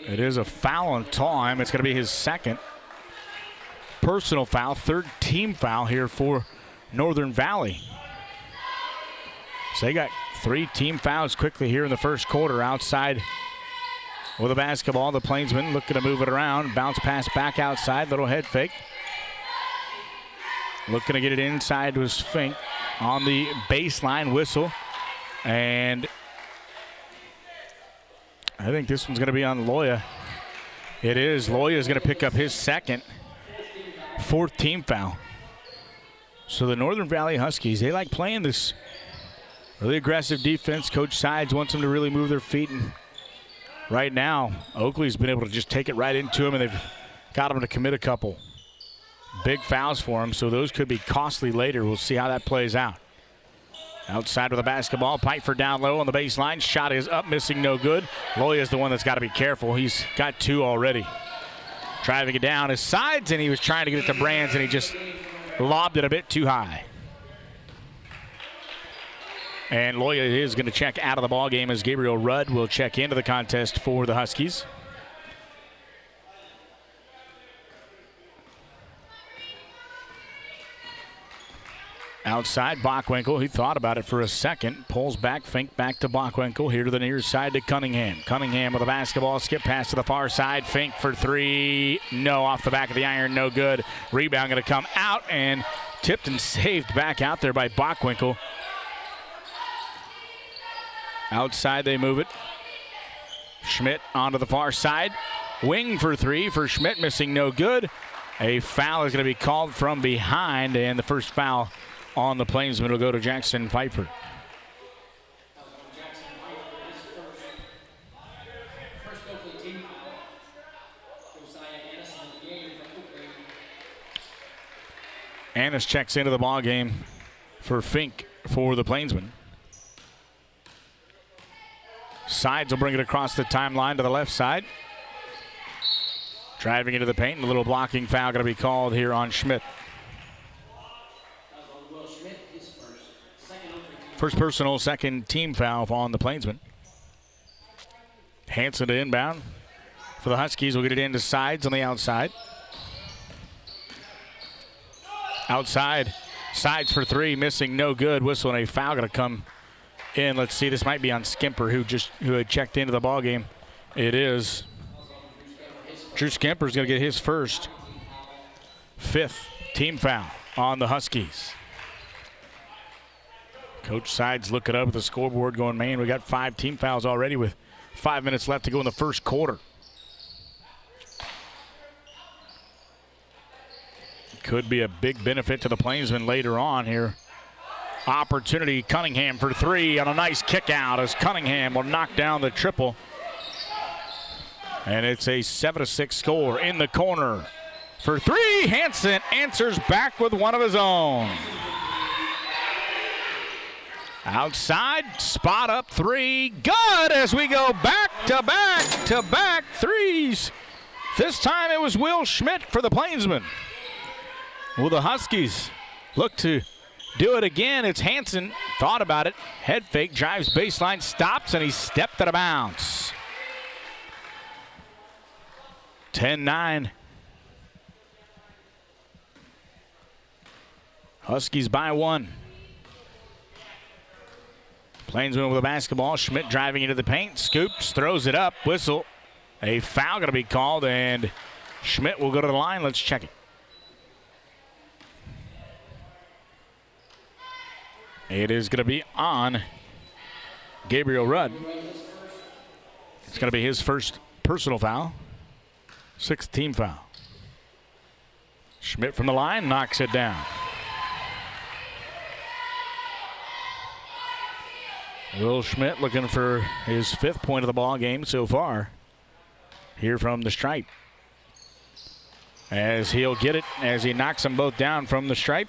It is a foul on time. It's going to be his second personal foul, third team foul here for Northern Valley. So they got 3 team fouls quickly here in the first quarter. Outside with the basketball, the Plainsmen looking to move it around. Bounce pass back outside, little head fake. Looking to get it inside to his Fink on the baseline whistle. And I think this one's going to be on Loya. It is. Loya is going to pick up his second, 4th team foul. So the Northern Valley Huskies, they like playing this really aggressive defense. Coach Sides wants them to really move their feet. And right now, Oakley's been able to just take it right into them, and they've got them to commit a couple big fouls for them. So those could be costly later. We'll see how that plays out. Outside with the basketball, Pfeiffer down low on the baseline. Shot is up, missing, no good. Loya is the one that's got to be careful. He's got 2 already. Driving it down his sides, and he was trying to get it to Brands, and he just lobbed it a bit too high. And Loya is going to check out of the ball game as Gabriel Rudd will check into the contest for the Huskies. Outside, Bockwinkel, he thought about it for a second. Pulls back, Fink back to Bockwinkel. Here to the near side to Cunningham. Cunningham with the basketball, skip pass to the far side. Fink for 3. No, off the back of the iron, no good. Rebound going to come out and tipped and saved back out there by Bockwinkel. Outside, they move it. Schmidt onto the far side. Wing for 3 for Schmidt, missing, no good. A foul is going to be called from behind, and the first foul on the Plainsmen will go to Jackson Pfeiffer. Annis checks into the ball game for Fink for the Plainsmen. Sides will bring it across the timeline to the left side. Driving into the paint, and a little blocking foul going to be called here on Schmidt. First personal, second team foul on the Plainsmen. Hanson to inbound for the Huskies. We'll get it into Sides on the outside. Outside, Sides for 3, missing, no good. Whistle and a foul going to come in. Let's see, this might be on Skimper, who had checked into the ball game. It is. Drew Skimper's going to get his first, 5th team foul on the Huskies. Coach Sides looking up at the scoreboard going, man, we got 5 team fouls already with 5 minutes left to go in the first quarter. Could be a big benefit to the Plainsmen later on here. Opportunity, Cunningham for 3 on a nice kick out as Cunningham will knock down the triple. And it's a 7-6 score in the corner. For 3, Hanson answers back with one of his own. Outside, spot up 3, good as we go back to back threes. This time it was Will Schmidt for the Plainsmen. Will the Huskies look to do it again? It's Hanson, thought about it, head fake, drives baseline, stops, and he stepped out of bounds. 10-9. Huskies by 1. Plainsmen with the basketball. Schmidt driving into the paint. Scoops, throws it up. Whistle. A foul going to be called, and Schmidt will go to the line. Let's check it. It is going to be on Gabriel Rudd. It's going to be his first personal foul. 6th team foul. Schmidt from the line knocks it down. Will Schmidt looking for his 5th point of the ball game so far here from the stripe. As he'll get it as he knocks them both down from the stripe.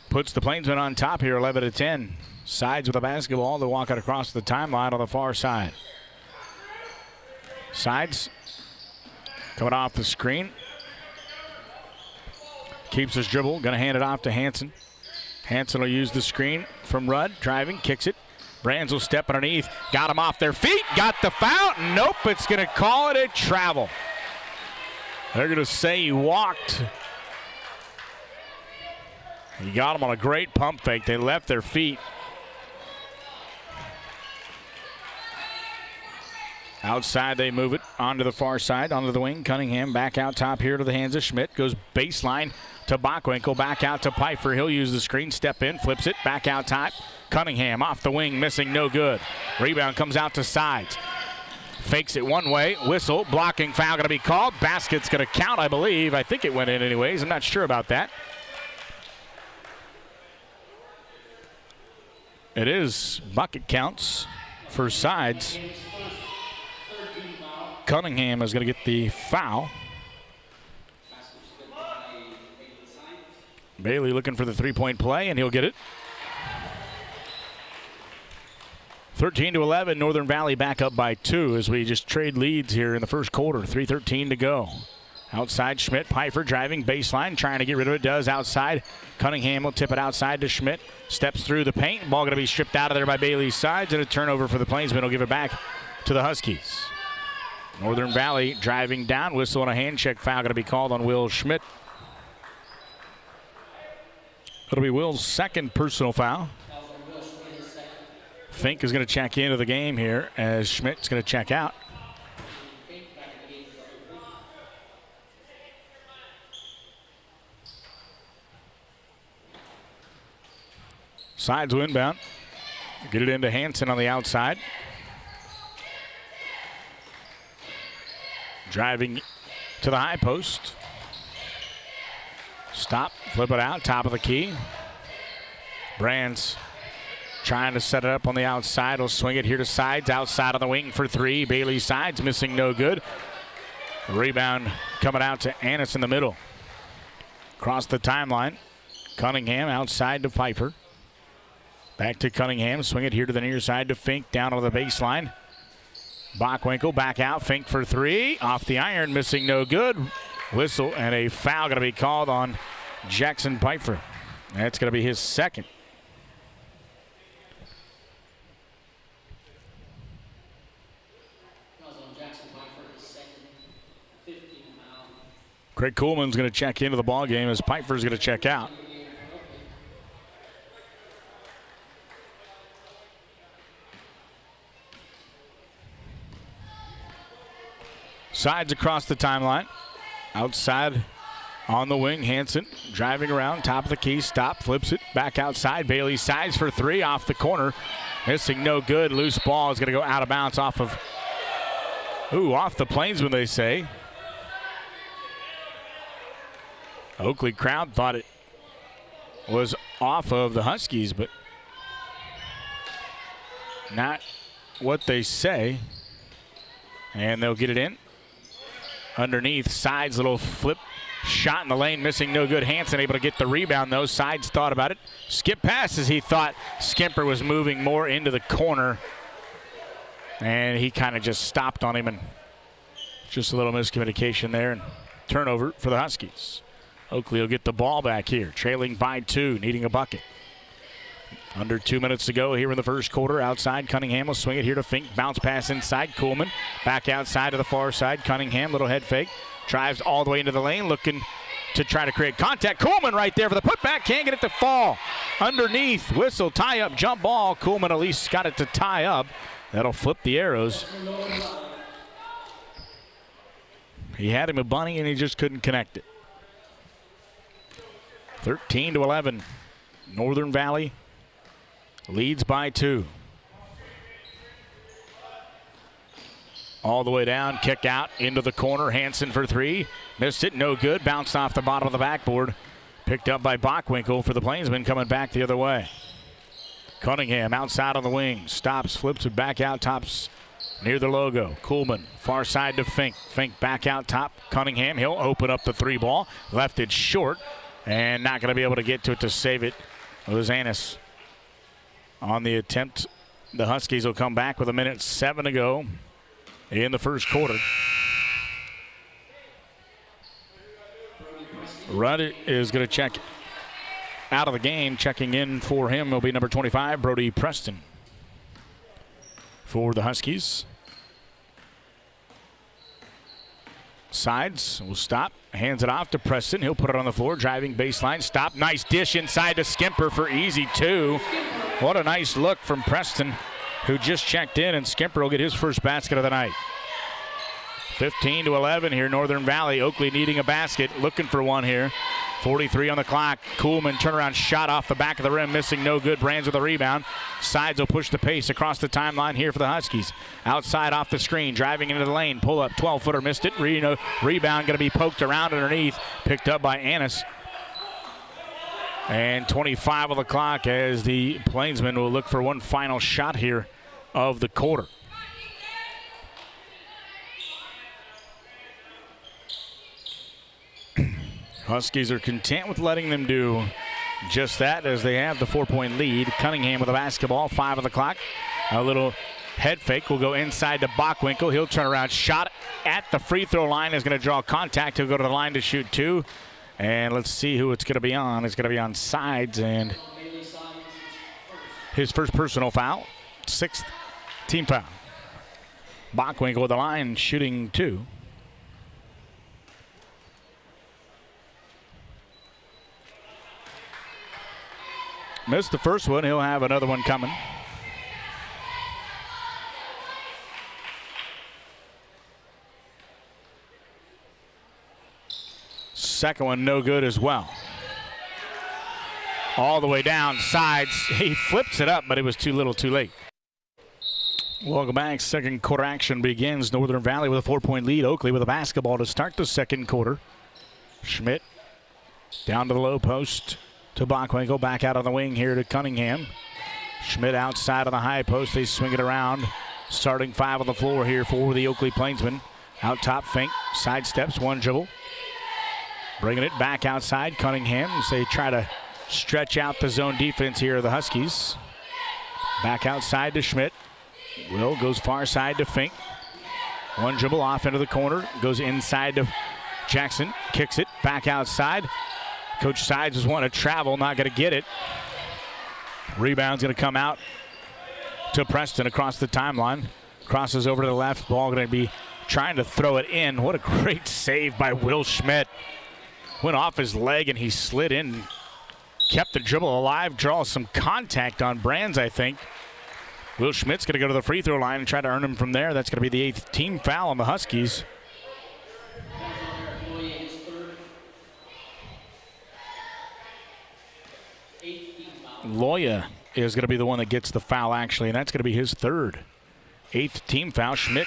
Puts the Plainsmen on top here, 11-10. Sides with the basketball. They'll walk it across the timeline on the far side. Sides coming off the screen. Keeps his dribble. Going to hand it off to Hanson. Hanson will use the screen from Rudd. Driving, kicks it. Brands will step underneath. Got him off their feet. Got the foul. Nope, it's going to call it a travel. They're going to say he walked. He got him on a great pump fake. They left their feet. Outside, they move it onto the far side, onto the wing. Cunningham back out top here to the hands of Schmidt. Goes baseline to Bockwinkel, back out to Pfeiffer. He'll use the screen, step in, flips it, back out top. Cunningham off the wing, missing, no good. Rebound comes out to Sides. Fakes it one way, whistle, blocking foul going to be called. Basket's going to count, I believe. I think it went in anyways. I'm not sure about that. It is. Bucket counts for Sides. Cunningham is going to get the foul. Bailey looking for the three-point play, and he'll get it. 13-11, Northern Valley back up by 2 as we just trade leads here in the first quarter. 3:13 to go. Outside, Schmidt, Pfeiffer driving baseline, trying to get rid of it, does outside. Cunningham will tip it outside to Schmidt. Steps through the paint. Ball going to be stripped out of there by Bailey's Sides, and a turnover for the Plainsmen will give it back to the Huskies. Northern Valley driving down, whistle and a hand check foul going to be called on Will Schmidt. It'll be Will's second personal foul. Fink is going to check into the game here as Schmidt's going to check out. Sides will inbound. Get it into Hansen on the outside. Driving to the high post. Stop, flip it out, top of the key. Brands trying to set it up on the outside. He'll swing it here to Sides, outside of the wing for 3. Bailey Sides missing, no good. Rebound coming out to Annis in the middle. Across the timeline. Cunningham outside to Pfeiffer. Back to Cunningham, swing it here to the near side to Fink, down on the baseline. Bockwinkel back out, Fink for 3. Off the iron, missing, no good. Whistle and a foul going to be called on Jackson Pfeiffer. That's going to be his second. Craig Coolman's going to check into the ball game as Pfeiffer's going to check out. Sides across the timeline. Outside on the wing, Hansen driving around, top of the key, stop, flips it, back outside. Bailey Sides for 3 off the corner. Missing, no good. Loose ball is going to go out of bounds off of, off the Plainsmen, they say. Oakley crowd thought it was off of the Huskies, but not what they say. And they'll get it in. Underneath, Sides, little flip shot in the lane, missing, no good. Hansen able to get the rebound, though. Sides thought about it. Skip pass as he thought Skimper was moving more into the corner. And he kind of just stopped on him, and just a little miscommunication there. And turnover for the Huskies. Oakley will get the ball back here, trailing by 2, needing a bucket. Under 2 minutes to go here in the first quarter. Outside, Cunningham will swing it here to Fink. Bounce pass inside, Kuhlman. Back outside to the far side. Cunningham, little head fake. Drives all the way into the lane, looking to try to create contact. Kuhlman right there for the putback. Can't get it to fall. Underneath, whistle, tie up, jump ball. Kuhlman at least got it to tie up. That'll flip the arrows. He had him a bunny and he just couldn't connect it. 13-11. Northern Valley leads by 2. All the way down, kick out into the corner. Hansen for 3. Missed it, no good. Bounced off the bottom of the backboard. Picked up by Bockwinkel for the Plainsmen, coming back the other way. Cunningham outside on the wing. Stops, flips it back out, tops near the logo. Kuhlman, far side to Fink. Fink back out top. Cunningham, he'll open up the 3 ball. Left it short and not going to be able to get to it to save it. It was Annis on the attempt. The Huskies will come back with 1:07 to go in the first quarter. Rudd is going to check out of the game. Checking in for him will be number 25, Brody Preston. for the Huskies. Sides will stop, hands it off to Preston. He'll put it on the floor, driving baseline, stop, nice dish inside to Skimper for easy two. What a nice look from Preston, who just checked in, and Skimper will get his first basket of the night. 15-11 here, Northern Valley. Oakley needing a basket, looking for one here. 43 on the clock. Kuhlman turnaround shot off the back of the rim, missing, no good. Brands with a rebound. Sides will push the pace across the timeline here for the Huskies. Outside off the screen, driving into the lane. Pull up, 12-footer, missed it. Rebound going to be poked around underneath. Picked up by Annis. And 25 on the clock as the Plainsmen will look for one final shot here of the quarter. Huskies are content with letting them do just that as they have the 4-point lead. Cunningham with the basketball, 5 on the clock. A little head fake will go inside to Bockwinkel. He'll turn around, shot at the free throw line, is going to draw contact. He'll go to the line to shoot two. And let's see who it's going to be on. It's going to be on Sides, and his first personal foul, 6th team foul. Bockwinkel with the line, shooting two. Missed the first one. He'll have another one coming. Second one no good as well. All the way down, Sides. He flips it up, but it was too little too late. Welcome back. Second quarter action begins. Northern Valley with a 4-point lead. Oakley with a basketball to start the second quarter. Schmidt down to the low post to Bockwinkel. Back out on the wing here to Cunningham. Schmidt outside on the high post. They swing it around. Starting 5 on the floor here for the Oakley Plainsmen. Out top, Fink. Side steps, one dribble. Bringing it back outside. Cunningham as they try to stretch out the zone defense here of the Huskies. Back outside to Schmidt. Will goes far side to Fink. One dribble off into the corner. Goes inside to Jackson. Kicks it back outside. Coach Sides was wanting to travel, not going to get it. Rebound's going to come out to Preston across the timeline. Crosses over to the left. Ball going to be trying to throw it in. What a great save by Will Schmidt. Went off his leg and he slid in. Kept the dribble alive. Draws some contact on Brands, I think. Will Schmidt's going to go to the free throw line and try to earn him from there. That's going to be the 8th team foul on the Huskies. Loya is going to be the one that gets the foul, actually, and that's going to be his 3rd. 8th team foul. Schmidt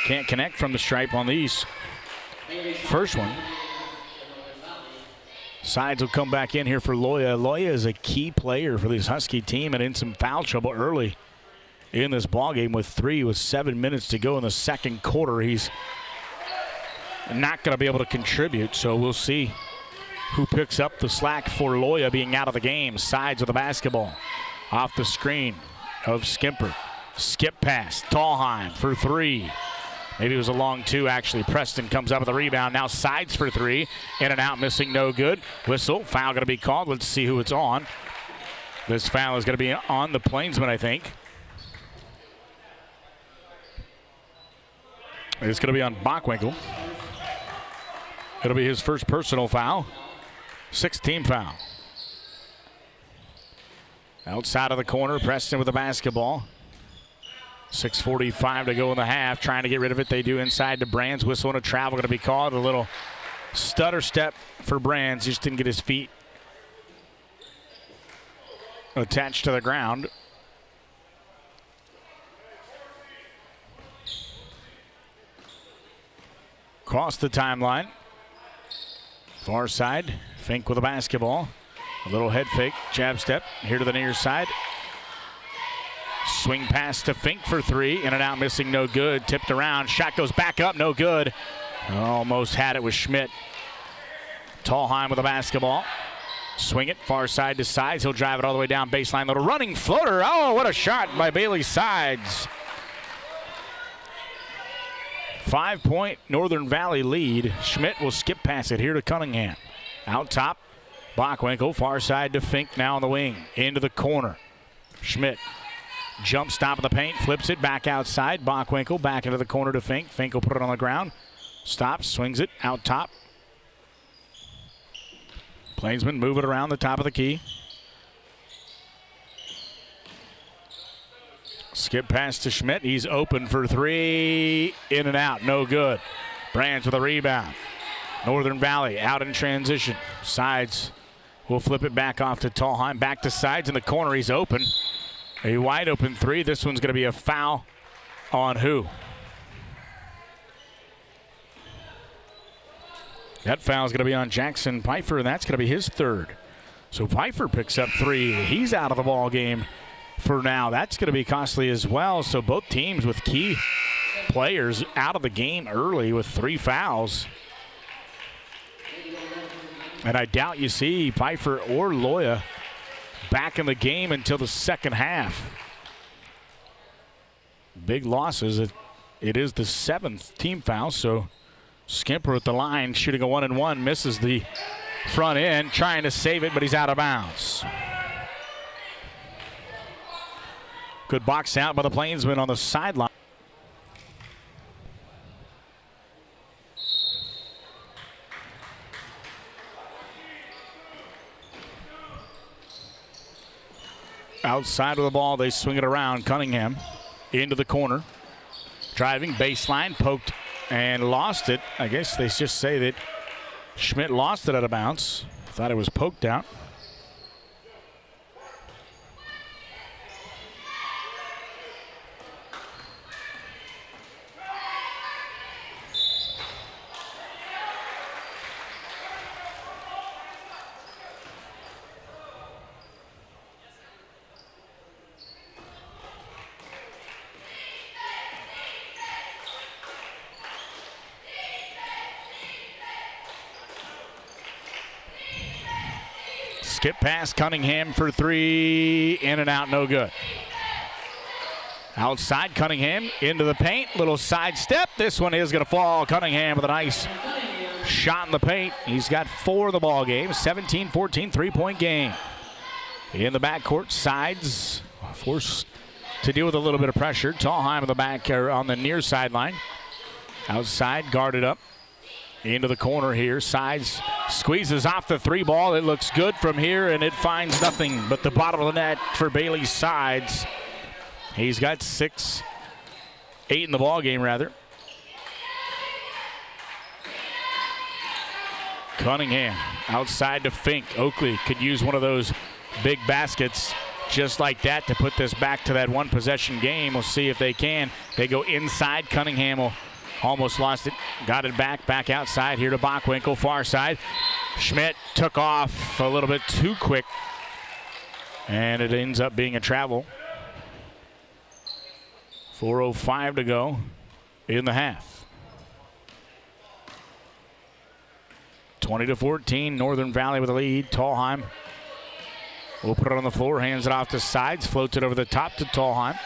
can't connect from the stripe on these. First one. Sides will come back in here for Loya. Loya is a key player for this Husky team and in some foul trouble early in this ballgame with 7 minutes to go in the second quarter. He's not going to be able to contribute, so we'll see who picks up the slack for Loya being out of the game. Sides with the basketball. Off the screen of Skimper. Skip pass. Tallheim for 3. Maybe it was a long 2, actually. Preston comes up with a rebound. Now Sides for 3. In and out, missing, no good. Whistle. Foul going to be called. Let's see who it's on. This foul is going to be on the Plainsmen, I think. It's going to be on Bockwinkel. It'll be his first personal foul. 6th team foul. Outside of the corner, Preston with the basketball. 6:45 to go in the half. Trying to get rid of it. They do inside to Brands. Whistle and a travel going to be called. A little stutter step for Brands. Just didn't get his feet attached to the ground. Across the timeline. Far side. Fink with a basketball. A little head fake. Jab step. Here to the near side. Swing pass to Fink for 3. In and out, missing, no good. Tipped around. Shot goes back up, no good. Almost had it with Schmidt. Tallheim with a basketball. Swing it far side to Sides. He'll drive it all the way down baseline. Little running floater. Oh, what a shot by Bailey Sides. 5-point Northern Valley lead. Schmidt will skip past it here to Cunningham. Out top, Bockwinkel, far side to Fink now on the wing. Into the corner. Schmidt Jump stop of the paint, flips it back outside. Bockwinkel back into the corner to Fink. Fink will put it on the ground. Stops, swings it out top. Plainsmen move it around the top of the key. Skip pass to Schmidt. He's open for three. In and out. No good. Brands with a rebound. Northern Valley out in transition. Sides will flip it back off to Tallheim. Back to Sides in the corner. He's open. A wide open three. This one's going to be a foul on who? That foul's going to be on Jackson Pfeiffer, and that's going to be his third. So Pfeiffer picks up three. He's out of the ball game for now. That's going to be costly as well. So both teams with key players out of the game early with 3 fouls. And I doubt you see Pfeiffer or Loya back in the game until the second half. Big losses. It is the 7th team foul, so Skimper at the line shooting a 1-and-1, misses the front end, trying to save it, but he's out of bounds. Good box out by the Plainsmen on the sideline. Outside of the ball, they swing it around. Cunningham into the corner. Driving, baseline, poked and lost it. I guess they just say that Schmidt lost it out of bounds. Thought it was poked out. Skip pass, Cunningham for three, in and out, no good. Outside, Cunningham into the paint, little side step. This one is going to fall. Cunningham with a nice shot in the paint. He's got 4 of the ball game, 17-14, 3-point game. In the backcourt, Sides forced to deal with a little bit of pressure. Tallheim in the back, on the near sideline. Outside, guarded up. Into the corner here. Sides squeezes off the 3 ball. It looks good from here, and it finds nothing but the bottom of the net for Bailey Sides. He's got 8 in the ball game, rather. Cunningham outside to Fink. Oakley could use one of those big baskets just like that to put this back to that 1-possession game. We'll see if they can. They go inside. Cunningham will almost lost it. Got it back outside here to Bockwinkel, far side. Schmidt took off a little bit too quick, and it ends up being a travel. 4:05 to go in the half. 20-14, Northern Valley with the lead. Tallheim will put it on the floor, hands it off to Sides, floats it over the top to Tallheim.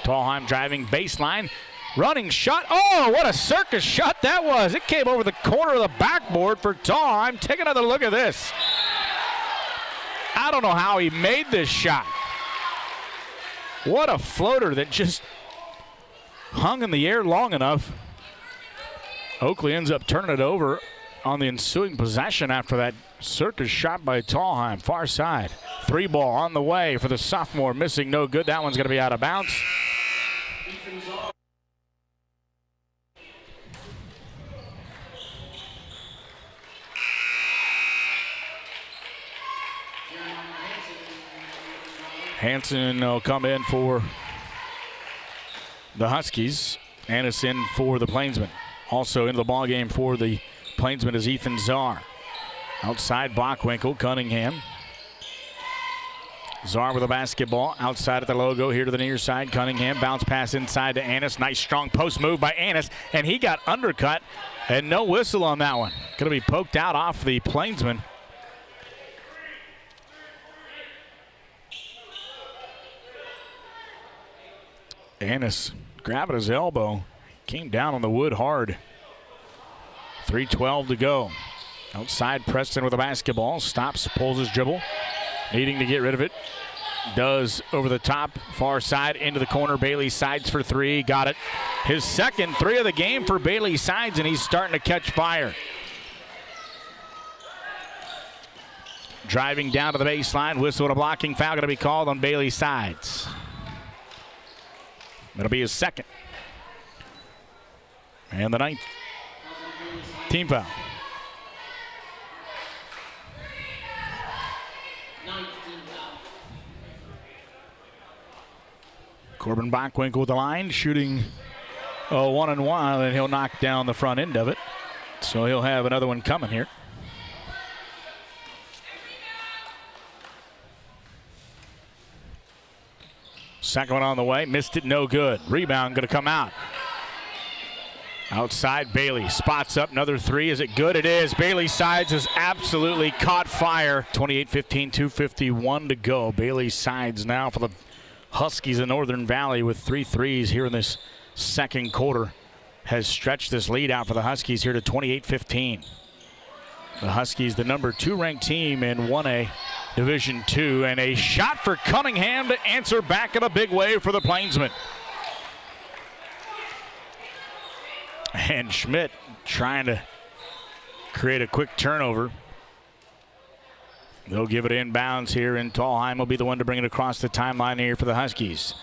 Tallheim driving baseline. Running shot. Oh, what a circus shot that was. It came over the corner of the backboard for Tallheim. Take another look at this. I don't know how he made this shot. What a floater that just hung in the air long enough. Oakley ends up turning it over on the ensuing possession after that circus shot by Tallheim. Far side. 3 ball on the way for the sophomore. Missing, no good. That one's going to be out of bounds. Hanson will come in for the Huskies. Annis in for the Plainsmen. Also into the ballgame for the Plainsmen is Ethan Czar. Outside, Bockwinkel, Cunningham. Czar with a basketball. Outside at the logo, here to the near side. Cunningham, bounce pass inside to Annis. Nice strong post move by Annis, and he got undercut, and no whistle on that one. Going to be poked out off the Plainsmen. Annis grabbing his elbow. Came down on the wood hard. 3:12 to go. Outside, Preston with a basketball. Stops, pulls his dribble. Needing to get rid of it. does over the top, far side, into the corner. Bailey Sides for three. Got it. His second three of the game for Bailey Sides, and he's starting to catch fire. Driving down to the baseline. Whistle and a blocking foul going to be called on Bailey Sides. That'll be his second. And the 9th team foul. Corbin Bockwinkel with the line, shooting a 1-and-1, and he'll knock down the front end of it. So he'll have another one coming here. Second one on the way, missed it, no good. Rebound going to come out. Outside, Bailey spots up another three. Is it good? It is. Bailey Sides has absolutely caught fire. 28-15, 2:51 to go. Bailey Sides now for the Huskies in Northern Valley with 3 threes here in this second quarter. Has stretched this lead out for the Huskies here to 28-15. The Huskies, the number 2 ranked team in 1A Division II, and a shot for Cunningham to answer back in a big way for the Plainsmen. And Schmidt trying to create a quick turnover. They'll give it inbounds here, and Tallheim will be the one to bring it across the timeline here for the Huskies.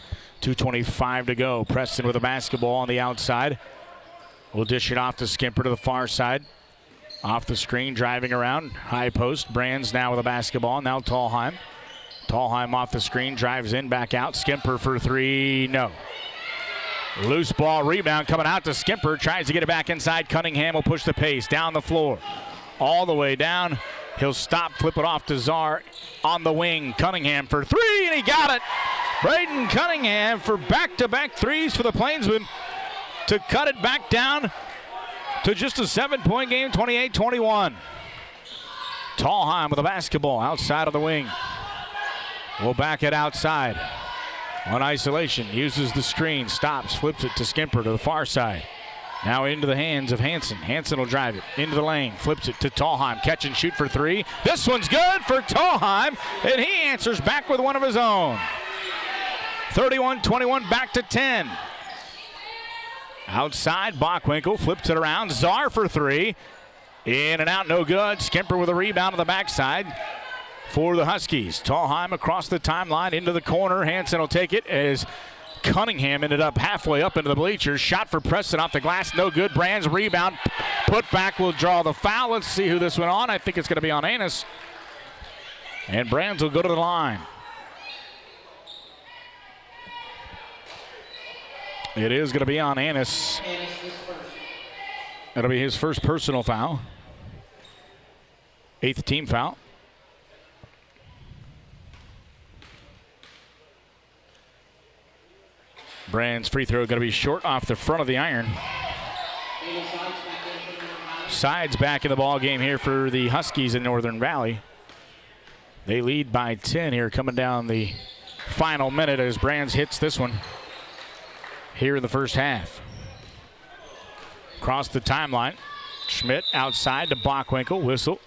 2:25 to go. Preston with a basketball on the outside. We'll dish it off to Skimper to the far side. Off the screen, driving around. High post. Brands now with a basketball. Now Tallheim. Tallheim off the screen, drives in, back out. Skimper for three. No. Loose ball rebound coming out to Skimper. Tries to get it back inside. Cunningham will push the pace down the floor. All the way down. He'll stop, flip it off to Czar on the wing. Cunningham for three, and he got it. Braden Cunningham for back-to-back threes for the Plainsmen to cut it back down to just a 7-point game, 28-21. Tallheim with a basketball outside of the wing. We'll back it outside. On isolation, uses the screen, stops, flips it to Skimper to the far side. Now into the hands of Hansen. Hansen will drive it into the lane, flips it to Tallheim. Catch and shoot for three. This one's good for Tallheim, and he answers back with one of his own. 31-21, back to 10. Outside, Bockwinkel flips it around. Czar for three. In and out, no good. Skimper with a rebound on the backside for the Huskies. Tallheim across the timeline into the corner. Hansen will take it as Cunningham ended up halfway up into the bleachers. Shot for Preston off the glass, no good. Brands rebound, put back, will draw the foul. Let's see who this went on. I think it's going to be on Annis. And Brands will go to the line. It is going to be on Annis. That'll be his first personal foul. 8th team foul. Brands' free throw going to be short off the front of the iron. Sides back in the ball game here for the Huskies in Northern Valley. They lead by 10 here coming down the final minute as Brands hits this one here in the first half. Across the timeline. Schmidt outside to Bockwinkel. Whistle.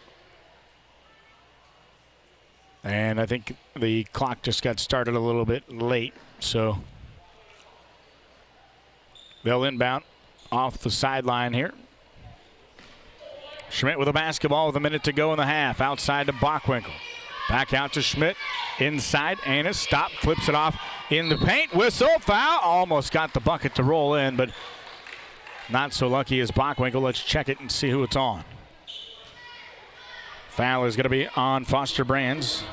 And I think the clock just got started a little bit late, so they'll inbound off the sideline here. Schmidt with a basketball with a minute to go in the half. Outside to Bockwinkel. Back out to Schmidt. Inside, Annis stop, flips it off in the paint. Whistle, foul. Almost got the bucket to roll in, but not so lucky as Bockwinkel. Let's check it and see who it's on. Foul is going to be on Foster Brands.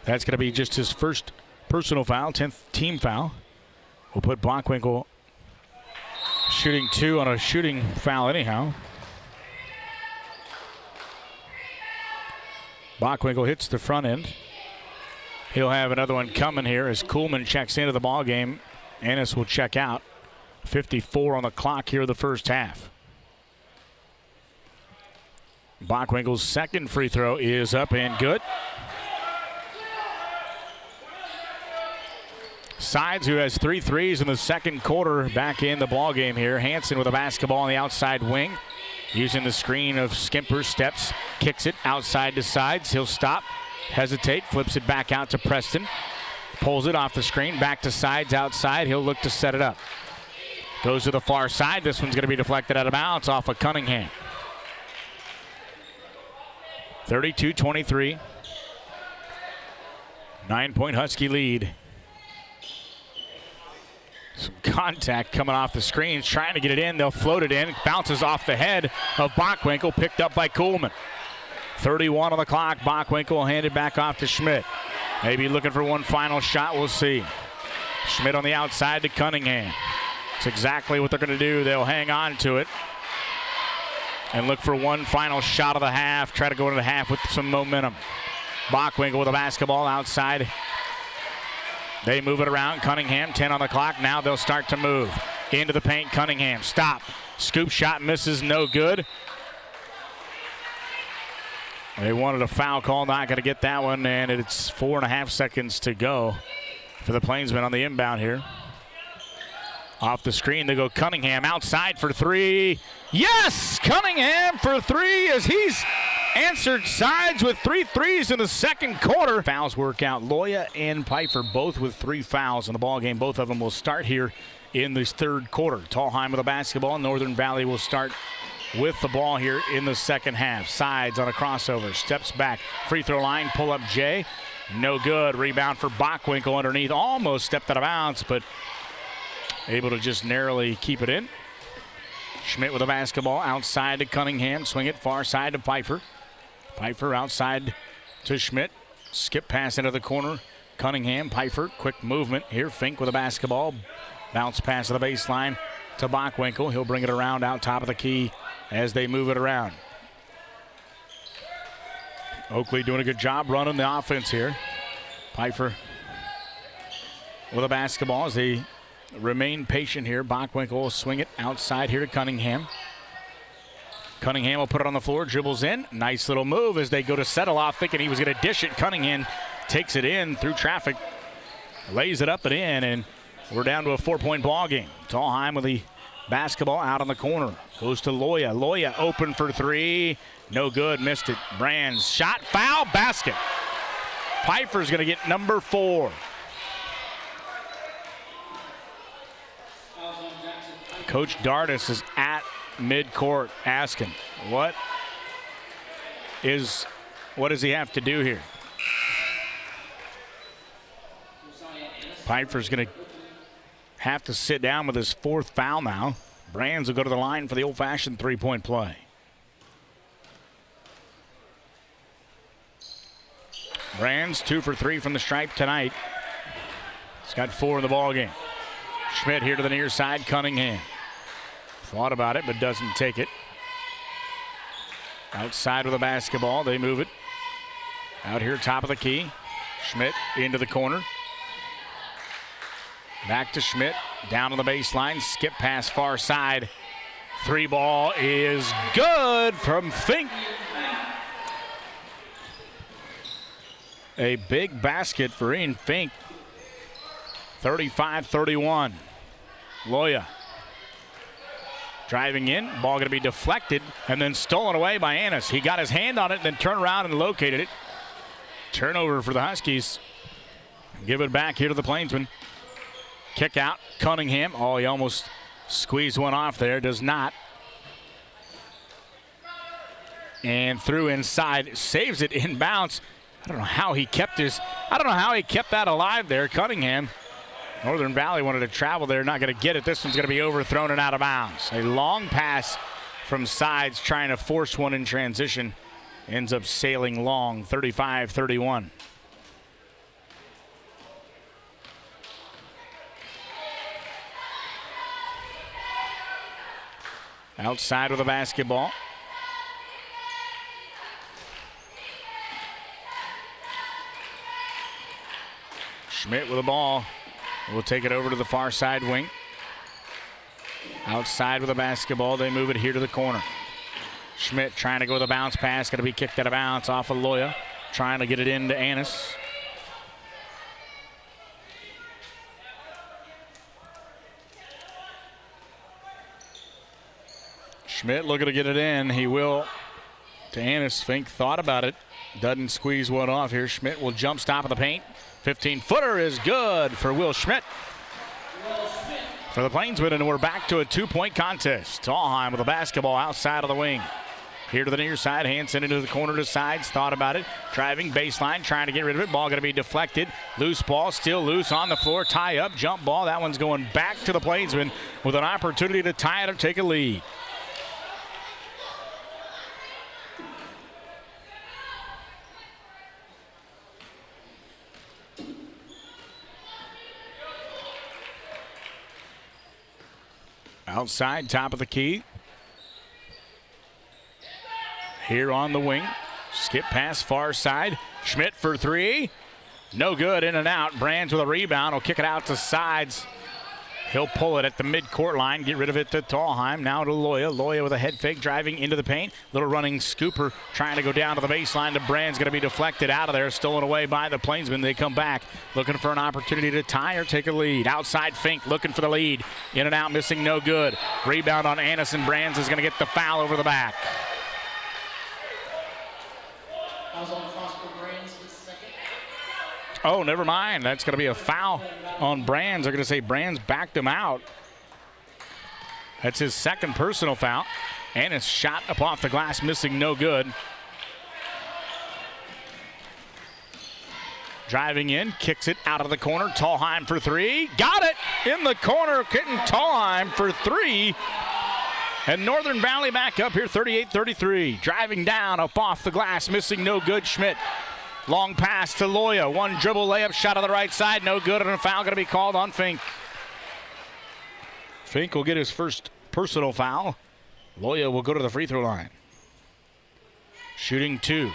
That's going to be just his first personal foul, 10th team foul. We'll put Bockwinkel shooting two on a shooting foul anyhow. Bockwinkel hits the front end. He'll have another one coming here as Kuhlman checks into the ball game. Annis will check out. 54 on the clock here in the first half. Bockwinkel's second free throw is up and good. Sides, who has 3 threes in the second quarter, back in the ball game here. Hansen with a basketball on the outside wing. Using the screen of Skimper, steps, kicks it outside to Sides. He'll stop, hesitate, flips it back out to Preston. Pulls it off the screen, back to sides, outside. He'll look to set it up. Goes to the far side. This one's going to be deflected out of bounds off of Cunningham. 32-23. 9-point Husky lead. Some contact coming off the screens, trying to get it in. They'll float it in. Bounces off the head of Bockwinkel, picked up by Kuhlman. 31 on the clock. Bockwinkel handed back off to Schmidt. Maybe looking for one final shot. We'll see. Schmidt on the outside to Cunningham. It's exactly what they're going to do. They'll hang on to it and look for one final shot of the half. Try to go into the half with some momentum. Bockwinkel with the basketball outside. They move it around. Cunningham, 10 on the clock. Now they'll start to move. Into the paint, Cunningham. Stop. Scoop shot misses, no good. They wanted a foul call, not going to get that one, and it's 4.5 seconds to go for the Plainsmen on the inbound here. Off the screen, they go Cunningham outside for three. Yes! Cunningham for three as he's answered sides with 3 threes in the second quarter. Fouls work out. Loya and Pfeiffer both with 3 fouls in the ball game. Both of them will start here in this third quarter. Tallheim with the basketball. Northern Valley will start with the ball here in the second half. Sides on a crossover. Steps back. Free throw line. Pull up Jay. No good. Rebound for Bockwinkel underneath. Almost stepped out of bounds, but able to just narrowly keep it in. Schmidt with the basketball outside to Cunningham. Swing it far side to Pfeiffer. Pfeiffer outside to Schmidt. Skip pass into the corner. Cunningham, Pfeiffer, quick movement here. Fink with the basketball. Bounce pass to the baseline to Bockwinkel. He'll bring it around out top of the key as they move it around. Oakley doing a good job running the offense here. Pfeiffer with the basketball as they remain patient here. Bockwinkel will swing it outside here to Cunningham. Cunningham will put it on the floor, dribbles in. Nice little move as they go to settle off, thinking he was going to dish it. Cunningham takes it in through traffic, lays it up and in, and we're down to a 4-point ball game. Tallheim with the basketball out on the corner. Goes to Loya. Loya open for three. No good, missed it. Brands, shot, foul, basket. Pfeiffer's going to get number 4. Coach Dardis is at midcourt asking, what does he have to do here? Pfeiffer's going to have to sit down with his 4th foul now. Brands will go to the line for the old-fashioned 3-point play. Brands 2 for 3 from the stripe tonight. He's got 4 in the ball game. Schmidt here to the near side. Cunningham thought about it but doesn't take it. Outside with the basketball, they move it out here top of the key. Schmidt into the corner. Back to Schmidt, down on the baseline, skip pass far side. 3 ball is good from Fink. A big basket for Ian Fink. 35-31. Loya driving in, ball going to be deflected and then stolen away by Annis. He got his hand on it, then turned around and located it. Turnover for the Huskies. Give it back here to the Plainsmen. Kick out, Cunningham. Oh, he almost squeezed one off there, does not. And through inside, saves it inbounds. I don't know how he kept that alive there, Cunningham. Northern Valley wanted to travel there, not going to get it. This one's going to be overthrown and out of bounds. A long pass from sides, trying to force one in transition. Ends up sailing long, 35-31. Outside with the basketball. Schmidt with the ball. We'll take it over to the far side wing. Outside with the basketball. They move it here to the corner. Schmidt trying to go with a bounce pass. Going to be kicked out of bounds off of Loya. Trying to get it into Annis. Schmidt looking to get it in. He will to Annis. Fink thought about it. Doesn't squeeze one off here. Schmidt will jump stop in the paint. 15-footer is good for Will Schmidt. For the Plainsmen, and we're back to a 2-point contest. Tallheim with the basketball outside of the wing. Here to the near side, Hansen into the corner to sides, thought about it. Driving baseline, trying to get rid of it. Ball going to be deflected. Loose ball, still loose on the floor. Tie up, jump ball. That one's going back to the Plainsmen with an opportunity to tie it or take a lead. Outside, top of the key. Here on the wing. Skip pass far side. Schmidt for three. No good, in and out. Brands with a rebound. Will kick it out to sides. He'll pull it at the midcourt line. Get rid of it to Tallheim. Now to Loya. Loya with a head fake driving into the paint. Little running scooper trying to go down to the baseline. The Brands going to be deflected out of there. Stolen away by the Plainsmen. They come back looking for an opportunity to tie or take a lead. Outside Fink looking for the lead. In and out, missing, no good. Rebound on Anderson. Brands is going to get the foul over the back. Oh, never mind. That's going to be a foul on Brands. They're going to say Brands backed him out. That's his second personal foul. And it's shot up off the glass, missing, no good. Driving in, kicks it out of the corner. Tallheim for three. Got it in the corner. Getting Tallheim for three. And Northern Valley back up here, 38-33. Driving down up off the glass, missing, no good. Schmidt. Long pass to Loya. One dribble layup shot on the right side. No good, and a foul going to be called on Fink. Fink will get his first personal foul. Loya will go to the free throw line. Shooting two.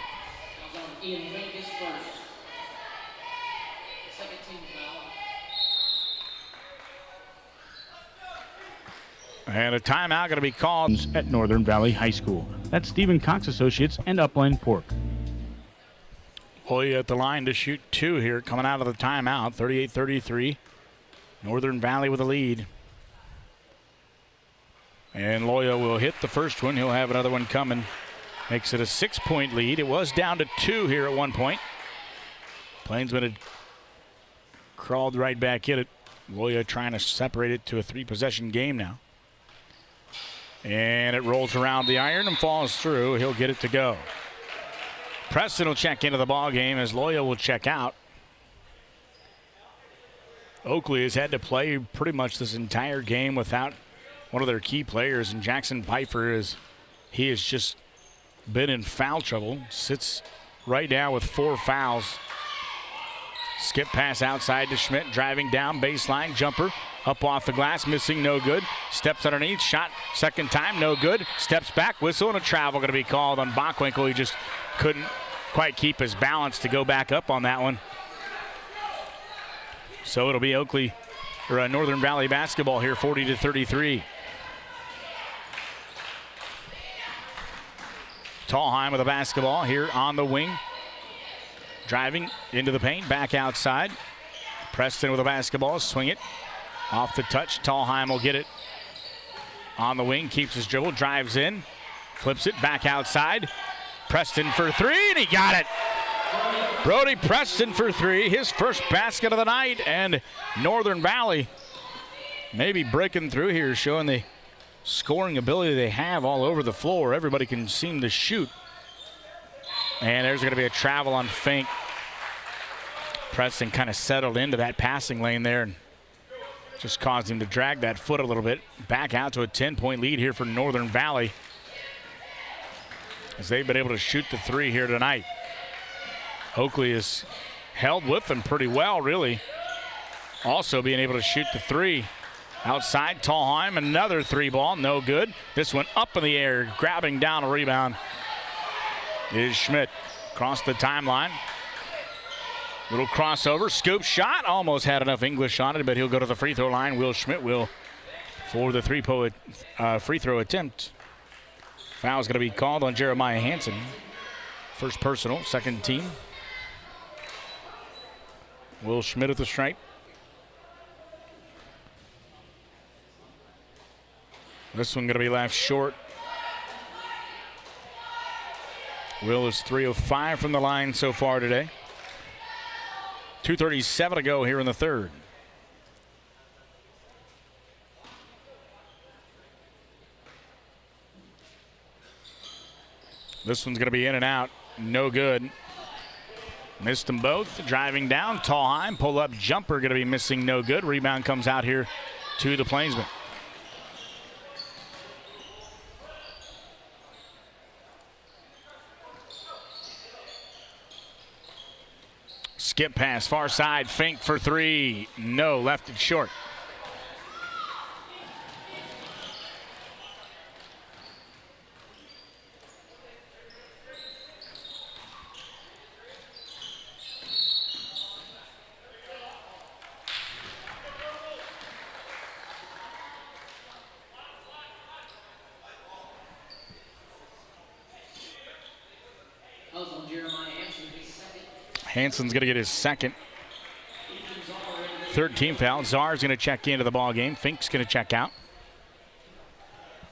And a timeout going to be called at Northern Valley High School. That's Stephen Cox Associates and Upland Pork. Loya at the line to shoot two here, coming out of the timeout, 38-33. Northern Valley with a lead. And Loya will hit the first one. He'll have another one coming. Makes it a 6-point lead. It was down to two here at one point. Plainsmen had crawled right back in it. Loya trying to separate it to a 3-possession game now. And it rolls around the iron and falls through. He'll get it to go. Preston will check into the ball game as Loya will check out. Oakley has had to play pretty much this entire game without one of their key players, and Jackson Pfeiffer has just been in foul trouble. Sits right now with 4 fouls. Skip pass outside to Schmidt, driving down baseline, jumper up off the glass, missing, no good. Steps underneath, shot second time, no good. Steps back, whistle, and a travel going to be called on Bockwinkel. He just couldn't quite keep his balance to go back up on that one. So it'll be Oakley or Northern Valley basketball here, 40-33. Tallheim with the basketball here on the wing. Driving into the paint, back outside. Preston with the basketball, swing it. Off the touch, Tallheim will get it on the wing, keeps his dribble, drives in, flips it back outside. Preston for three, and he got it. Brody Preston for three, his first basket of the night, and Northern Valley maybe breaking through here, showing the scoring ability they have all over the floor. Everybody can seem to shoot. And there's going to be a travel on Fink. Preston kind of settled into that passing lane there and just caused him to drag that foot a little bit. Back out to a 10-point lead here for Northern Valley, as they've been able to shoot the three here tonight. Oakley has held with them pretty well, really. Also being able to shoot the three. Outside, Tallheim, another three ball, no good. This one up in the air, grabbing down a rebound is Schmidt. Across the timeline. Little crossover, scoop shot, almost had enough English on it, but he'll go to the free throw line. Will Schmidt will for the free throw attempt. Foul is going to be called on Jeremiah Hansen. First personal, second team. Will Schmidt at the stripe. This one going to be left short. Will is 3-of-5 from the line so far today. 2:37 to go here in the third. This one's going to be in and out. No good. Missed them both. Driving down. Tallheim. Pull-up jumper going to be missing. No good. Rebound comes out here to the Plainsmen. Skip pass. Far side. Fink for three. No. Left it short. Hansen's going to get his second. Third team foul. Czar's going to check into the ball game. Fink's going to check out.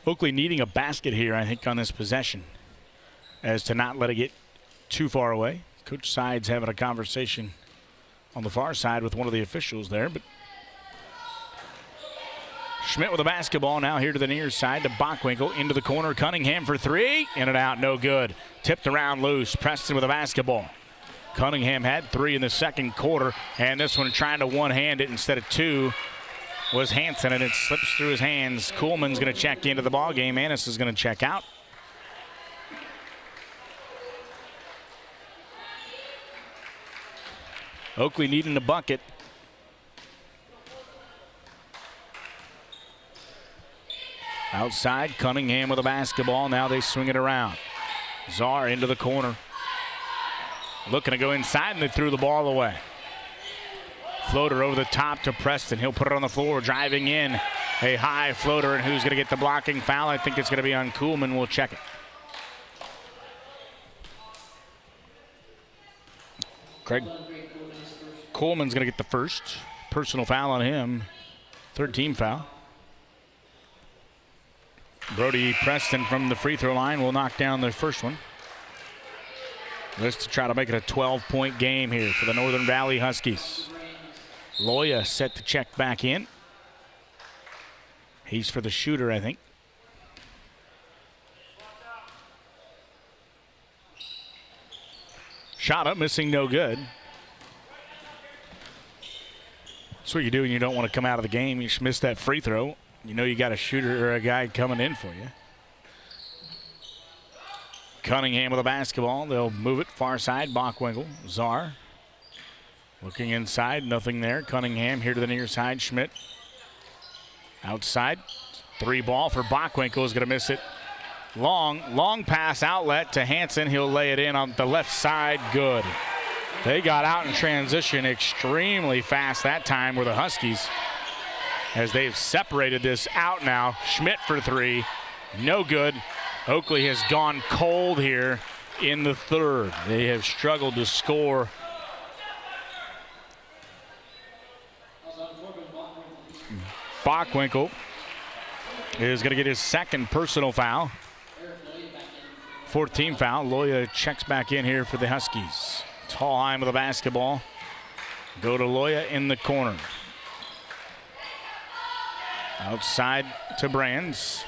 Oakley needing a basket here, I think, on this possession, as to not let it get too far away. Coach Sides having a conversation on the far side with one of the officials there, but Schmidt with the basketball now here to the near side to Bockwinkel into the corner. Cunningham for three. In and out, no good. Tipped around loose. Preston with the basketball. Cunningham had three in the second quarter, and this one trying to one-hand it instead of two was Hansen, and it slips through his hands. Kuhlman's going to check into the ball game. Annis is going to check out. Oakley needing a bucket. Outside, Cunningham with a basketball. Now they swing it around. Czar into the corner. Looking to go inside, and they threw the ball away. Floater over the top to Preston. He'll put it on the floor, driving in. A high floater, and who's going to get the blocking foul? I think it's going to be on Kuhlman. We'll check it. Craig Kuhlman's going to get the first. Personal foul on him. Third team foul. Brody Preston from the free throw line will knock down the first one. Let's try to make it a 12-point game here for the Northern Valley Huskies. Loya set to check back in. He's for the shooter, I think. Shot up, missing, no good. That's what you do when you don't want to come out of the game. You just miss that free throw. You know you got a shooter or a guy coming in for you. Cunningham with a basketball. They'll move it far side. Bockwinkel. Czar. Looking inside. Nothing there. Cunningham here to the near side. Schmidt. Outside. Three ball for Bockwinkel. Is going to miss it. Long pass outlet to Hansen. He'll lay it in on the left side. Good. They got out in transition extremely fast that time were the Huskies, as they've separated this out now. Schmidt for three. No good. Oakley has gone cold here in the third. They have struggled to score. Bockwinkel is going to get his second personal foul. Fourth team foul. Loya checks back in here for the Huskies. Tallheim with the basketball. Go to Loya in the corner. Outside to Brands.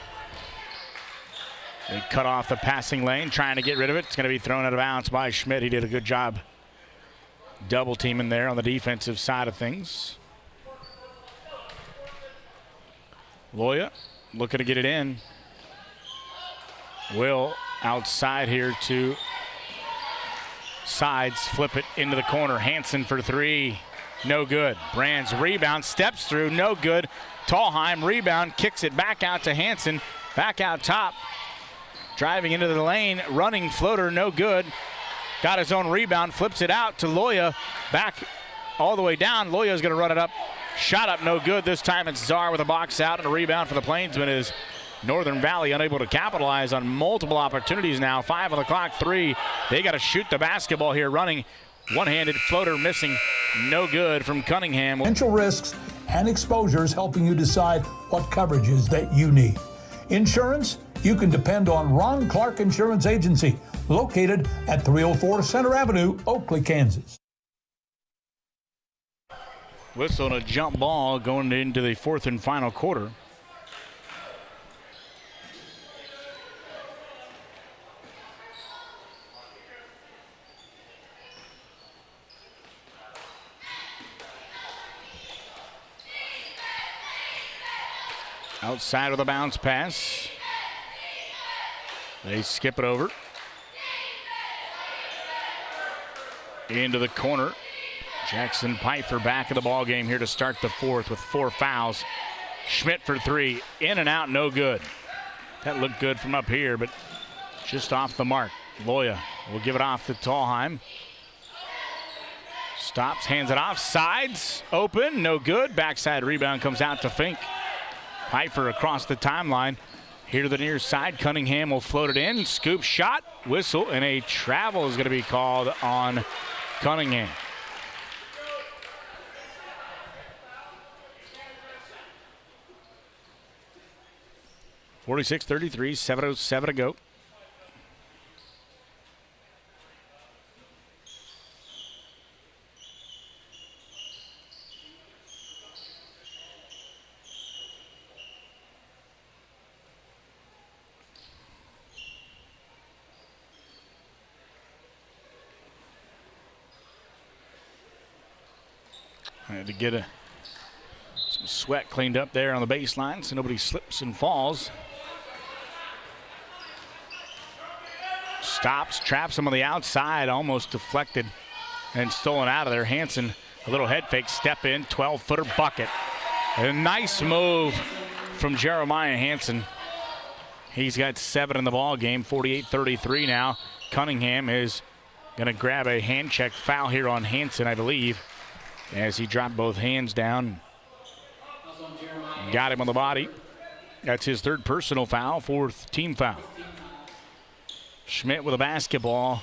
They cut off the passing lane, trying to get rid of it. It's going to be thrown out of bounds by Schmidt. He did a good job double teaming there on the defensive side of things. Loya looking to get it in. Will outside here to Sides, flip it into the corner. Hansen for three, no good. Brands rebound, steps through, no good. Tallheim rebound, kicks it back out to Hansen, back out top. Driving into the lane, running floater, no good. Got his own rebound, flips it out to Loya, back all the way down. Loya's going to run it up. Shot up, no good. This time it's Czar with a box out, and a rebound for the Plainsmen is Northern Valley unable to capitalize on multiple opportunities now. 5 on the clock, 3. They got to shoot the basketball here, running. One-handed floater missing, no good from Cunningham. Potential risks and exposures, helping you decide what coverages that you need. Insurance you can depend on Ron Clark Insurance Agency, located at 304 Center Avenue, Oakley, Kansas. Whistle and a jump ball going into the fourth and final quarter. Outside with a bounce pass. They skip it over. Into the corner. Jackson Pfeiffer back in the ball game here to start the fourth with 4 fouls. Schmidt for 3. In and out, no good. That looked good from up here, but just off the mark. Loya will give it off to Tallheim. Stops, hands it off. Sides, open, no good. Backside rebound comes out to Fink. Pfeiffer across the timeline. Here to the near side. Cunningham will float it in. Scoop shot, whistle, and a travel is going to be called on Cunningham. .46-33, 7:07 to go. I had to get some sweat cleaned up there on the baseline so nobody slips and falls. Stops, traps him on the outside, almost deflected and stolen out of there. Hansen, a little head fake, step in, 12-footer bucket. A nice move from Jeremiah Hansen. He's got 7 in the ball game, 48-33 now. Cunningham is going to grab a hand check foul here on Hansen, I believe, as he dropped both hands down. Got him on the body. That's his 3rd personal foul, 4th team foul. Schmidt with a basketball.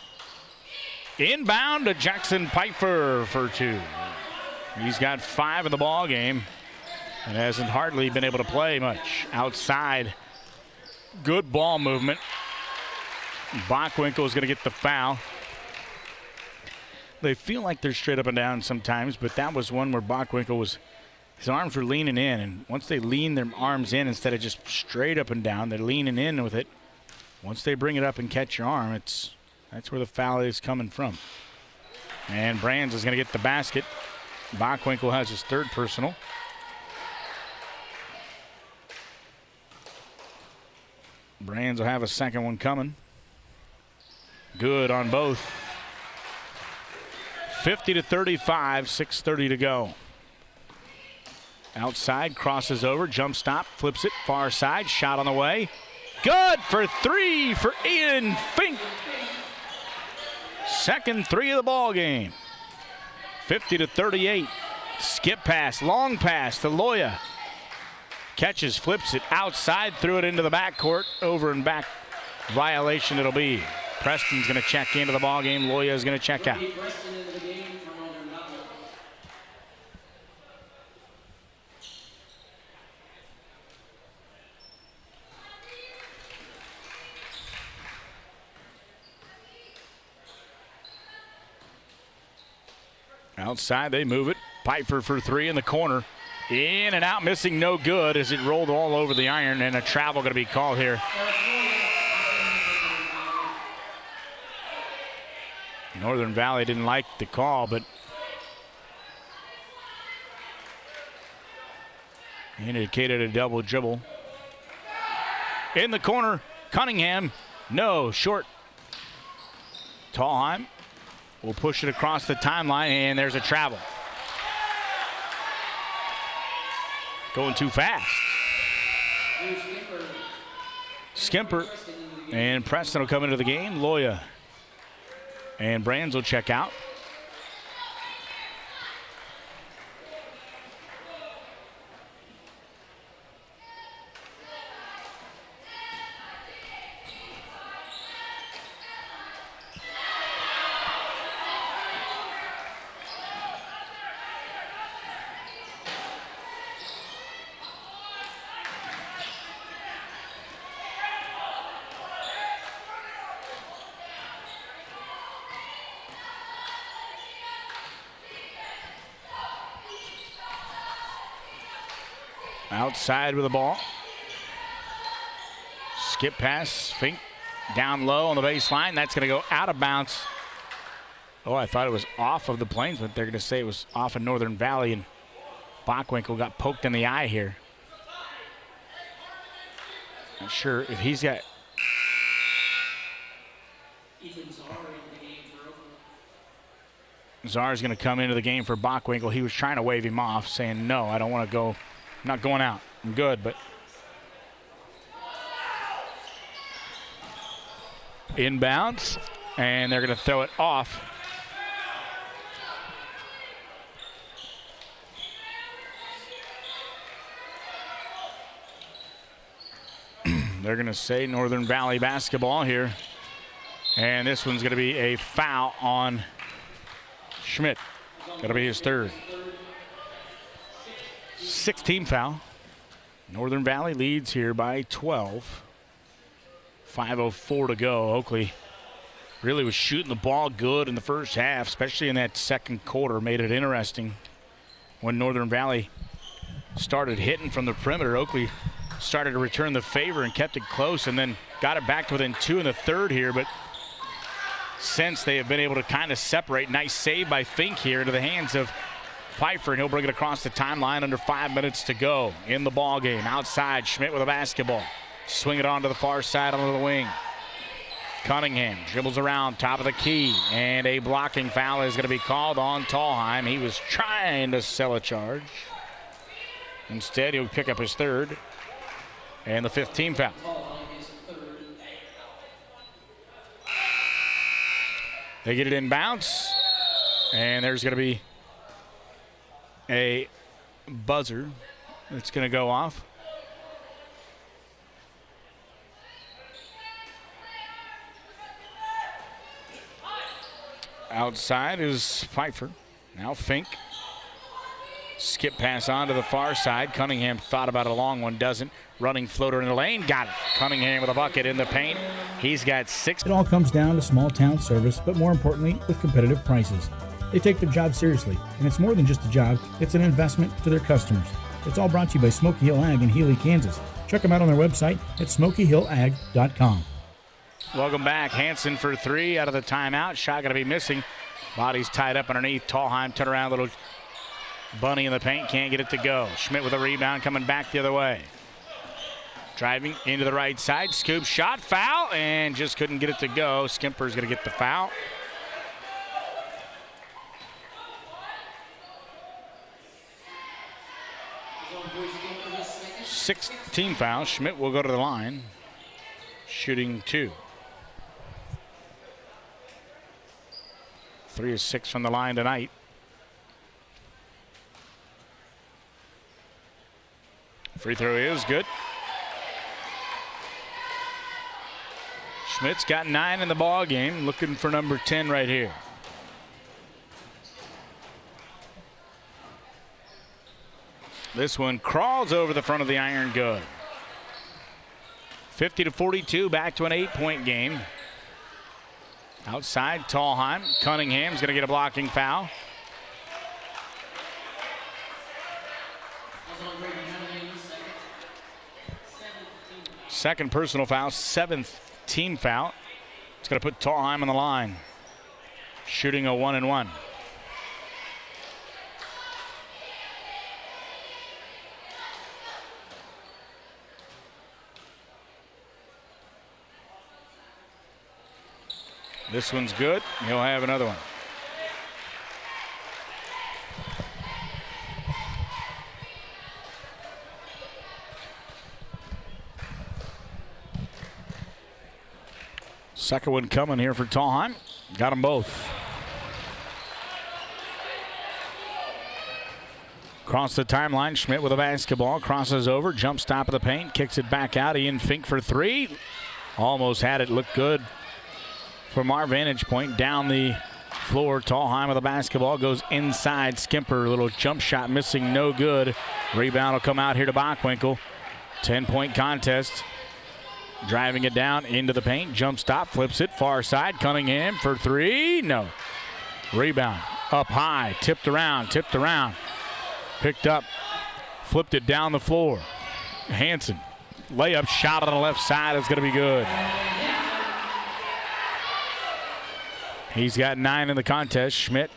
Inbound to Jackson Pfeiffer for 2. He's got 5 in the ball game and hasn't hardly been able to play much. Outside, good ball movement. Bockwinkel is going to get the foul. They feel like they're straight up and down sometimes, but that was one where Bockwinkel was, his arms were leaning in, and once they lean their arms in instead of just straight up and down, they're leaning in with it. Once they bring it up and catch your arm, that's where the foul is coming from. And Brands is going to get the basket. Bockwinkel has his 3rd personal. Brands will have a 2nd one coming. Good on both. 50-35, 6:30 to go. Outside, crosses over, jump stop, flips it, far side, shot on the way. Good for 3 for Ian Fink. 2nd 3 of the ball game. 50-38. Skip pass, long pass to Loya. Catches, flips it outside, threw it into the backcourt. Over and back violation it'll be. Preston's going to check into the ball game. Loya is going to check out. Outside, they move it. Pfeiffer for 3 in the corner. In and out, missing, no good as it rolled all over the iron, and a travel going to be called here. Northern Valley didn't like the call, but indicated a double dribble. In the corner, Cunningham, no, short. Tallheim will push it across the timeline, and there's a travel. Going too fast. Skimper and Preston will come into the game. Loya and Brands will check out. outside with the ball. Skip pass, Fink down low on the baseline. That's going to go out of bounds. Oh, I thought it was off of the Plainsmen. They're going to say it was off of Northern Valley, and Bockwinkel got poked in the eye here. Not sure if he's got... Czar's going to come into the game for Bockwinkel. He was trying to wave him off, saying, no, I don't want to go. I'm not going out. I'm good, but... Inbounds, and they're going to throw it off. They're going to say Northern Valley basketball here. And this one's going to be a foul on Schmidt. Got to be his third. 16 foul. Northern Valley leads here by 12. 5:04 to go. Oakley really was shooting the ball good in the first half, especially in that second quarter. Made it interesting when Northern Valley started hitting from the perimeter. Oakley started to return the favor and kept it close, and then got it back to within 2 in the third here. But since they have been able to kind of separate, nice save by Fink here into the hands of Pfeiffer, and he'll bring it across the timeline under 5 minutes to go in the ball game. Outside, Schmidt with a basketball. Swing it on to the far side onto the wing. Cunningham dribbles around, top of the key, and a blocking foul is going to be called on Tallheim. He was trying to sell a charge. Instead, he'll pick up his third. And the 15th foul. They get it in bounce. And there's going to be a buzzer that's going to go off. Outside is Pfeiffer. Now Fink. Skip pass on to the far side. Cunningham thought about a long one, doesn't. Running floater in the lane, got it. Cunningham with a bucket in the paint. He's got 6. It all comes down to small town service, but more importantly, with competitive prices. They take their job seriously, and it's more than just a job, it's an investment to their customers. It's all brought to you by Smoky Hill Ag in Healy, Kansas. Check them out on their website at smokyhillag.com. Welcome back. Hansen for 3 out of the timeout. Shot going to be missing. Body's tied up underneath. Tallheim turn around, little bunny in the paint, can't get it to go. Schmidt with a rebound, coming back the other way. Driving into the right side, scoop shot, foul, and just couldn't get it to go. Skimper's going to get the foul. Team foul. Schmidt will go to the line, shooting 2. 3 of 6 from the line tonight. Free throw is good. Schmidt's got 9 in the ball game, looking for number 10 right here. This one crawls over the front of the iron, good. 50-42, back to an 8-point game. Outside, Tallheim. Cunningham's going to get a blocking foul. Second personal foul, 7th team foul. It's going to put Tallheim on the line. Shooting a 1-and-1. This one's good. He'll have another one. Second one coming here for Tallheim. Got them both. Across the timeline, Schmidt with a basketball. Crosses over, jumps top of the paint, kicks it back out. Ian Fink for 3. Almost had it, looked good. From our vantage point, down the floor, Tallheim with the basketball, goes inside. Skimper, little jump shot missing, no good. Rebound will come out here to Bockwinkel. 10-point contest. Driving it down into the paint, jump stop, flips it, far side. Cunningham for 3, no. Rebound, up high, tipped around. Picked up Flipped it down the floor. Hansen, layup shot on the left side is going to be good. He's got 9 in the contest. Schmidt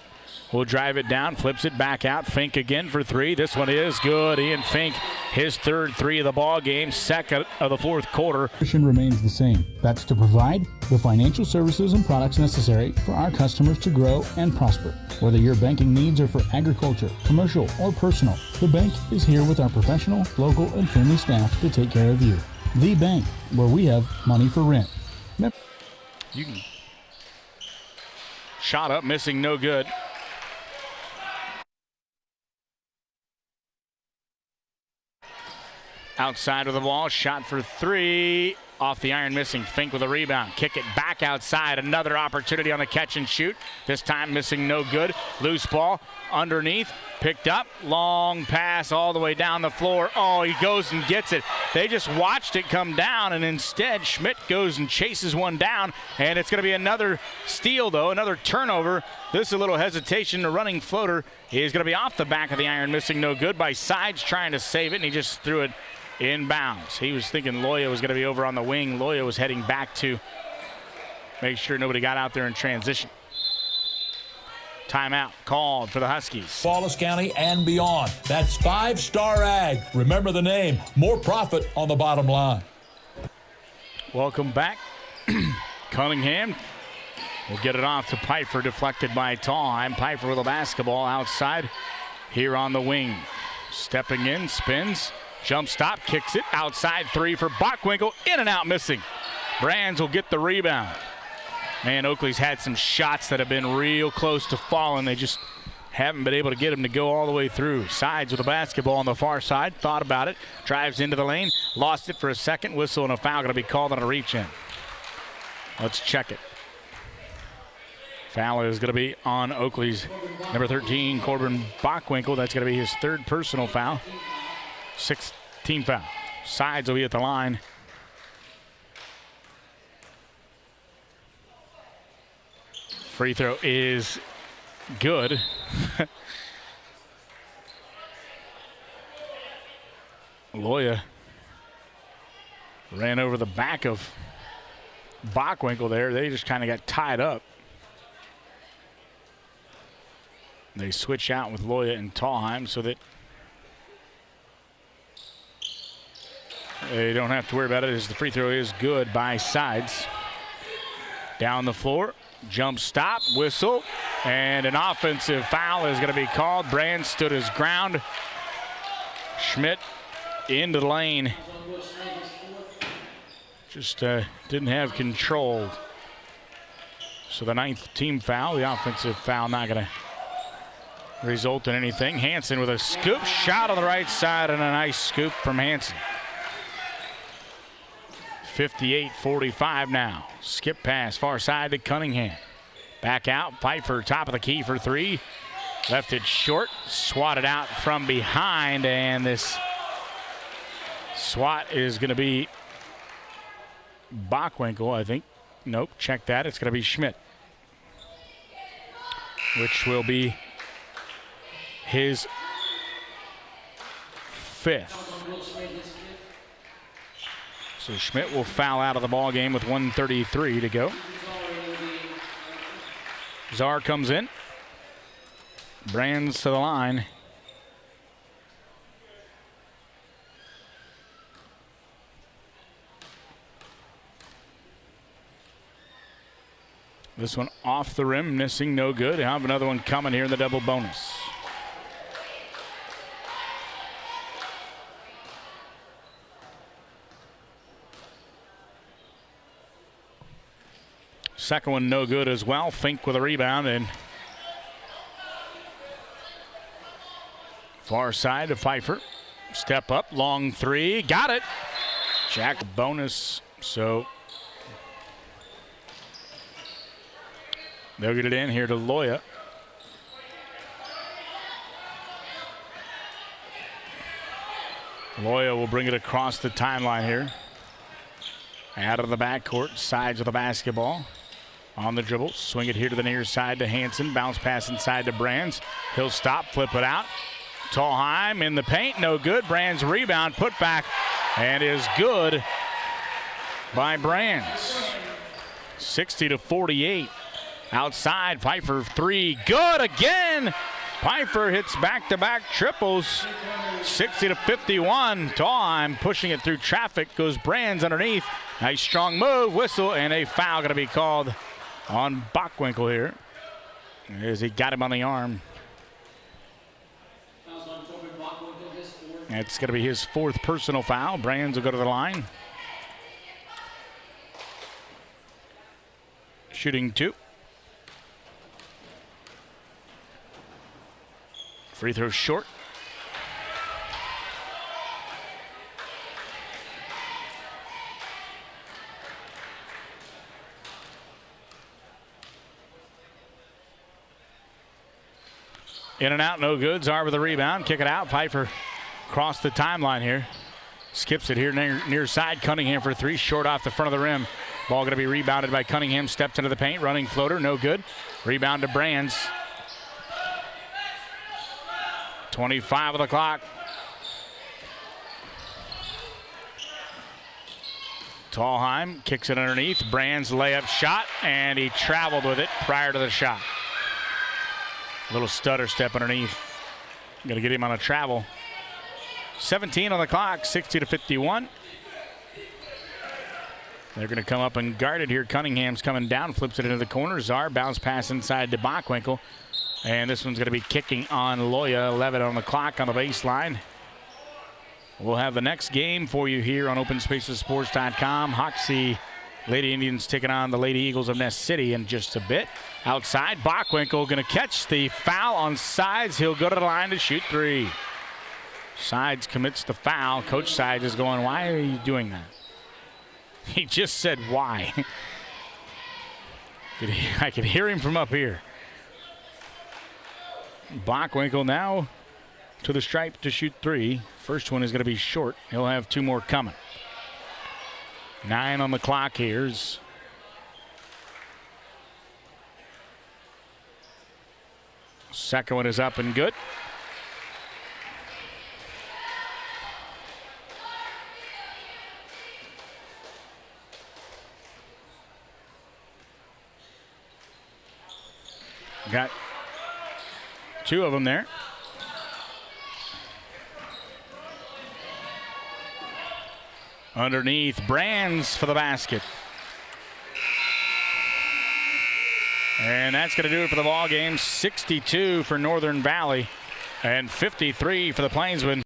will drive it down, flips it back out. Fink again for 3. This one is good. Ian Fink, his 3rd 3 of the ball game, 2nd of the 4th quarter. Mission remains the same. That's to provide the financial services and products necessary for our customers to grow and prosper. Whether your banking needs are for agriculture, commercial, or personal, the bank is here with our professional, local, and friendly staff to take care of you. The bank, where we have money for rent. You can shot up, missing, no good. Outside of the ball, shot for 3. Off the iron, missing. Fink with a rebound. Kick it back outside. Another opportunity on the catch and shoot. This time missing, no good. Loose ball underneath. Picked up. Long pass all the way down the floor. Oh, he goes and gets it. They just watched it come down, and instead Schmidt goes and chases one down. And it's going to be another steal, though, another turnover. This is a little hesitation. The running floater is going to be off the back of the iron, missing, no good. By Sides trying to save it, and he just threw it inbounds. He was thinking Loya was going to be over on the wing. Loya was heading back to make sure nobody got out there in transition. Timeout called for the Huskies. Wallace County and beyond. That's 5 Star Ag. Remember the name. More profit on the bottom line. Welcome back. Cunningham will get it off to Pfeiffer, deflected by Tallheim. Pfeiffer with a basketball outside here on the wing. Stepping in, spins. Jump stop, kicks it outside 3 for Bockwinkel. In and out, missing. Brands will get the rebound. Man, Oakley's had some shots that have been real close to falling. They just haven't been able to get him to go all the way through. Sides with the basketball on the far side. Thought about it. Drives into the lane. Lost it for a second. Whistle and a foul going to be called on a reach in. Let's check it. Foul is going to be on Oakley's number 13, Corbin Bockwinkel. That's going to be his 3rd personal foul. 6th team foul. Sides will be at the line. Free throw is good. Loya ran over the back of Bockwinkel there. They just kind of got tied up. They switch out with Loya and Tallheim so that they don't have to worry about it, as the free throw is good by Sides. Down the floor, jump stop, whistle, and an offensive foul is going to be called. Brand stood his ground. Schmidt into the lane. Just didn't have control. So the 9th team foul, the offensive foul, not going to result in anything. Hansen with a scoop shot on the right side, and a nice scoop from Hansen. 58-45 now. Skip pass far side to Cunningham. Back out. Pfeiffer top of the key for 3. Left it short. Swatted out from behind. And this swat is going to be Bockwinkel, I think. Nope. Check that. It's going to be Schmidt, which will be his 5th. So Schmidt will foul out of the ball game with 1:33 to go. Czar comes in. Brands to the line. This one off the rim, missing, no good. They have another one coming here in the double bonus. Second one no good as well. Fink with a rebound, and far side to Pfeiffer. Step up, long 3, got it. Jack bonus, so they'll get it in here to Loya. Loya will bring it across the timeline here. Out of the backcourt, Sides with the basketball. On the dribble, swing it here to the near side to Hansen. Bounce pass inside to Brands. He'll stop, flip it out. Tallheim in the paint, no good. Brands rebound, put back, and is good by Brands. 60-48. Outside, Pfeiffer three, good again. Pfeiffer hits back-to-back triples. 60-51. Tallheim pushing it through traffic, goes Brands underneath. Nice strong move, whistle, and a foul going to be called on Bockwinkel here as he got him on the arm. It's going to be his fourth personal foul. Brands will go to the line. Shooting two. Free throw short. In and out, no good. Czar with the rebound. Kick it out. Pfeiffer across the timeline here. Skips it here near side. Cunningham for three. Short off the front of the rim. Ball going to be rebounded by Cunningham. Steps into the paint. Running floater. No good. Rebound to Brands. 25 of the clock. Tallheim kicks it underneath. Brands layup shot, and he traveled with it prior to the shot. A little stutter step underneath. Going to get him on a travel. 17 on the clock, 60-51. They're going to come up and guard it here. Cunningham's coming down, flips it into the corner. Czar, bounce pass inside to Bockwinkel. And this one's going to be kicking on Loya. 11 on the clock on the baseline. We'll have the next game for you here on OpenSpacesSports.com. Hoxie Lady Indians taking on the Lady Eagles of Nest City in just a bit. Outside, Bockwinkel going to catch the foul on Sides. He'll go to the line to shoot three. Sides commits the foul. Coach Sides is going, why are you doing that? He just said why. I can hear him from up here. Bockwinkel now to the stripe to shoot three. First one is going to be short. He'll have two more coming. 9 on the clock here. Second one is up and good. Got two of them there. Underneath, Brands for the basket. And that's going to do it for the ball game. 62 for Northern Valley and 53 for the Plainsmen.